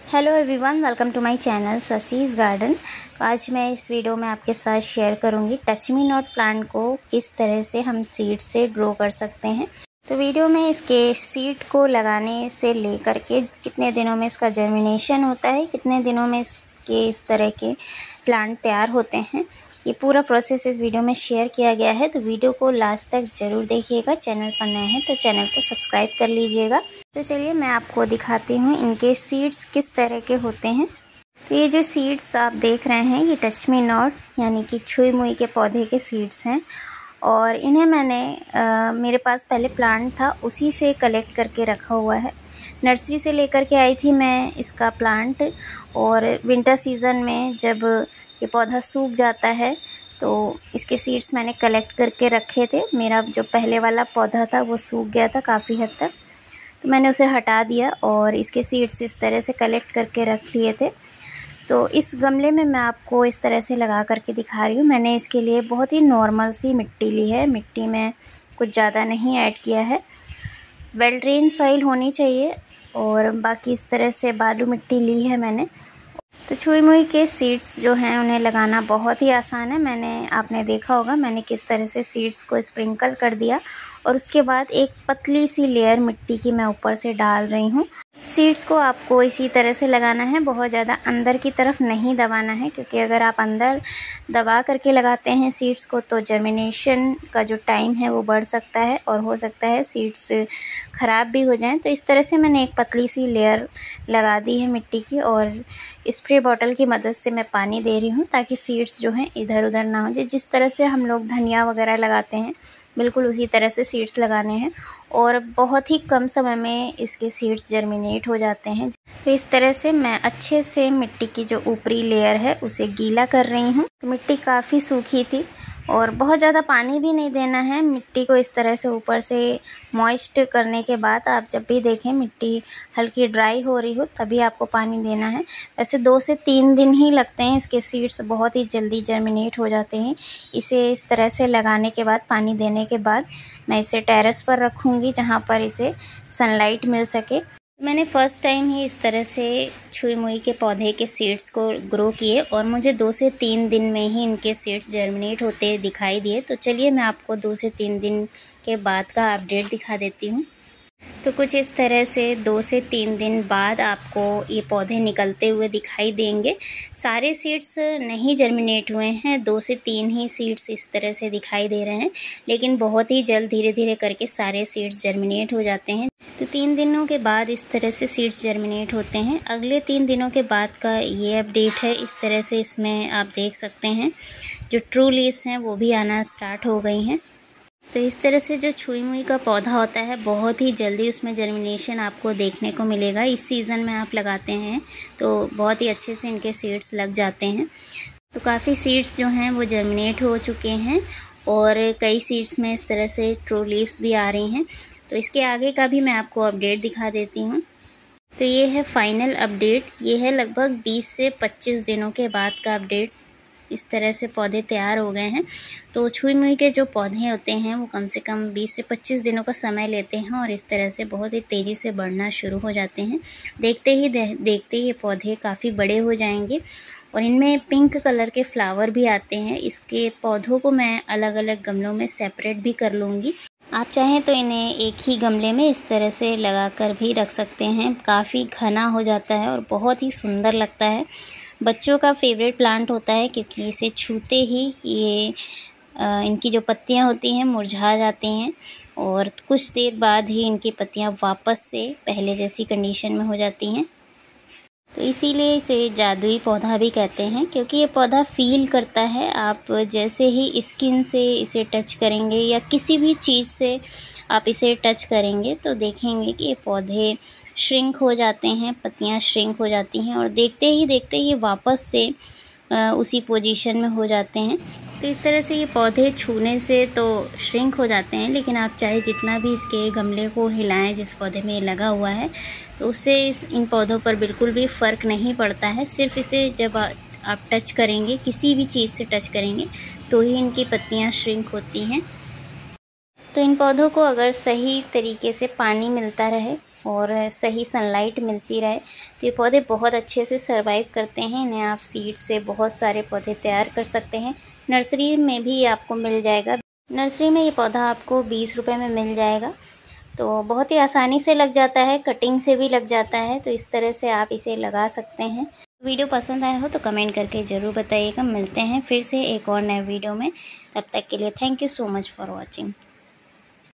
Hello everyone, welcome to my channel sassy's garden. तो आज मैं इस वीडियो में आपके साथ शेयर करूंगी टच मी नॉट प्लांट को किस तरह से हम सीड से ग्रो कर सकते हैं। तो वीडियो में इसके सीड को लगाने से लेकर के कितने दिनों में इसका जर्मिनेशन होता है, कितने दिनों में इस तरह के प्लांट तैयार होते हैं, ये पूरा प्रोसेस इस वीडियो में शेयर किया गया है। तो वीडियो को लास्ट तक ज़रूर देखिएगा। चैनल पर नए हैं तो चैनल को सब्सक्राइब कर लीजिएगा। तो चलिए मैं आपको दिखाती हूँ इनके सीड्स किस तरह के होते हैं। तो ये जो सीड्स आप देख रहे हैं ये टच मी नॉट यानी कि छुई मुई के पौधे के सीड्स हैं और इन्हें मैंने मेरे पास पहले प्लांट था उसी से कलेक्ट करके रखा हुआ है। नर्सरी से लेकर के आई थी मैं इसका प्लांट, और विंटर सीज़न में जब ये पौधा सूख जाता है तो इसके सीड्स मैंने कलेक्ट करके रखे थे। मेरा जो पहले वाला पौधा था वो सूख गया था काफ़ी हद तक, तो मैंने उसे हटा दिया और इसके सीड्स इस तरह से कलेक्ट करके रख लिए थे। तो इस गमले में मैं आपको इस तरह से लगा करके दिखा रही हूँ। मैंने इसके लिए बहुत ही नॉर्मल सी मिट्टी ली है, मिट्टी में कुछ ज़्यादा नहीं ऐड किया है। वेल ड्रेन सॉइल होनी चाहिए और बाकी इस तरह से बालू मिट्टी ली है मैंने। तो छुई मुई के सीड्स जो हैं उन्हें लगाना बहुत ही आसान है। आपने देखा होगा मैंने किस तरह से सीड्स को स्प्रिंकल कर दिया और उसके बाद एक पतली सी लेयर मिट्टी की मैं ऊपर से डाल रही हूँ। सीड्स को आपको इसी तरह से लगाना है, बहुत ज़्यादा अंदर की तरफ नहीं दबाना है, क्योंकि अगर आप अंदर दबा करके लगाते हैं सीड्स को तो जर्मिनेशन का जो टाइम है वो बढ़ सकता है और हो सकता है सीड्स ख़राब भी हो जाएं। तो इस तरह से मैंने एक पतली सी लेयर लगा दी है मिट्टी की और स्प्रे बॉटल की मदद से मैं पानी दे रही हूँ ताकि सीड्स जो हैं इधर उधर ना हो जाए। जिस तरह से हम लोग धनिया वगैरह लगाते हैं बिल्कुल उसी तरह से सीड्स लगाने हैं और बहुत ही कम समय में इसके सीड्स जर्मिनेट हो जाते हैं। तो इस तरह से मैं अच्छे से मिट्टी की जो ऊपरी लेयर है उसे गीला कर रही हूँ। तो मिट्टी काफ़ी सूखी थी और बहुत ज़्यादा पानी भी नहीं देना है। मिट्टी को इस तरह से ऊपर से मॉइस्ट करने के बाद आप जब भी देखें मिट्टी हल्की ड्राई हो रही हो तभी आपको पानी देना है। वैसे 2 से 3 दिन ही लगते हैं, इसके सीड्स बहुत ही जल्दी जर्मिनेट हो जाते हैं। इसे इस तरह से लगाने के बाद पानी देने के बाद मैं इसे टेरेस पर रखूँगी जहाँ पर इसे सनलाइट मिल सके। मैंने फ़र्स्ट टाइम ही इस तरह से छुई मुई के पौधे के सीड्स को ग्रो किए और मुझे 2 से 3 दिन में ही इनके सीड्स जर्मिनेट होते दिखाई दिए। तो चलिए मैं आपको 2 से 3 दिन के बाद का अपडेट दिखा देती हूँ। तो कुछ इस तरह से 2 से 3 दिन बाद आपको ये पौधे निकलते हुए दिखाई देंगे। सारे सीड्स नहीं जर्मिनेट हुए हैं, 2 से 3 ही सीड्स इस तरह से दिखाई दे रहे हैं, लेकिन बहुत ही जल्द धीरे धीरे करके सारे सीड्स जर्मिनेट हो जाते हैं। तो 3 दिनों के बाद इस तरह से सीड्स जर्मिनेट होते हैं। अगले 3 दिनों के बाद का ये अपडेट है। इस तरह से इसमें आप देख सकते हैं जो ट्रू लीव्स हैं वो भी आना स्टार्ट हो गई हैं। तो इस तरह से जो छुई मुई का पौधा होता है बहुत ही जल्दी उसमें जर्मिनेशन आपको देखने को मिलेगा। इस सीज़न में आप लगाते हैं तो बहुत ही अच्छे से इनके सीड्स लग जाते हैं। तो काफ़ी सीड्स जो हैं वो जर्मिनेट हो चुके हैं और कई सीड्स में इस तरह से ट्रू लीव्स भी आ रही हैं। तो इसके आगे का भी मैं आपको अपडेट दिखा देती हूँ। तो ये है फाइनल अपडेट, ये है लगभग 20 से 25 दिनों के बाद का अपडेट। इस तरह से पौधे तैयार हो गए हैं। तो छुई मुई के जो पौधे होते हैं वो कम से कम 20 से 25 दिनों का समय लेते हैं और इस तरह से बहुत ही तेज़ी से बढ़ना शुरू हो जाते हैं। देखते ही ये पौधे काफ़ी बड़े हो जाएंगे और इनमें पिंक कलर के फ्लावर भी आते हैं। इसके पौधों को मैं अलग अलग गमलों में सेपरेट भी कर लूँगी। आप चाहें तो इन्हें एक ही गमले में इस तरह से लगा कर भी रख सकते हैं। काफ़ी घना हो जाता है और बहुत ही सुंदर लगता है। बच्चों का फेवरेट प्लांट होता है क्योंकि इसे छूते ही ये इनकी जो पत्तियां होती हैं मुरझा जाती हैं और कुछ देर बाद ही इनकी पत्तियां वापस से पहले जैसी कंडीशन में हो जाती हैं। तो इसीलिए इसे जादुई पौधा भी कहते हैं, क्योंकि ये पौधा फील करता है। आप जैसे ही स्किन से इसे टच करेंगे या किसी भी चीज़ से आप इसे टच करेंगे तो देखेंगे कि ये पौधे श्रिंक हो जाते हैं, पत्तियां श्रिंक हो जाती हैं और देखते ही वापस से उसी पोजीशन में हो जाते हैं। तो इस तरह से ये पौधे छूने से तो श्रिंक हो जाते हैं, लेकिन आप चाहे जितना भी इसके गमले को हिलाएं जिस पौधे में ये लगा हुआ है तो उससे इन पौधों पर बिल्कुल भी फ़र्क नहीं पड़ता है। सिर्फ इसे जब आप टच करेंगे, किसी भी चीज़ से टच करेंगे तो ही इनकी पत्तियां श्रिंक होती हैं। तो इन पौधों को अगर सही तरीके से पानी मिलता रहे और सही सनलाइट मिलती रहे। तो ये पौधे बहुत अच्छे से सर्वाइव करते हैं। इन्हें आप सीड से बहुत सारे पौधे तैयार कर सकते हैं। नर्सरी में भी आपको मिल जाएगा। नर्सरी में ये पौधा आपको 20 रुपये में मिल जाएगा। तो बहुत ही आसानी से लग जाता है, कटिंग से भी लग जाता है। तो इस तरह से आप इसे लगा सकते हैं। वीडियो पसंद आया हो तो कमेंट करके ज़रूर बताइएगा। मिलते हैं फिर से एक और नए वीडियो में। तब तक के लिए thank you so much for watching.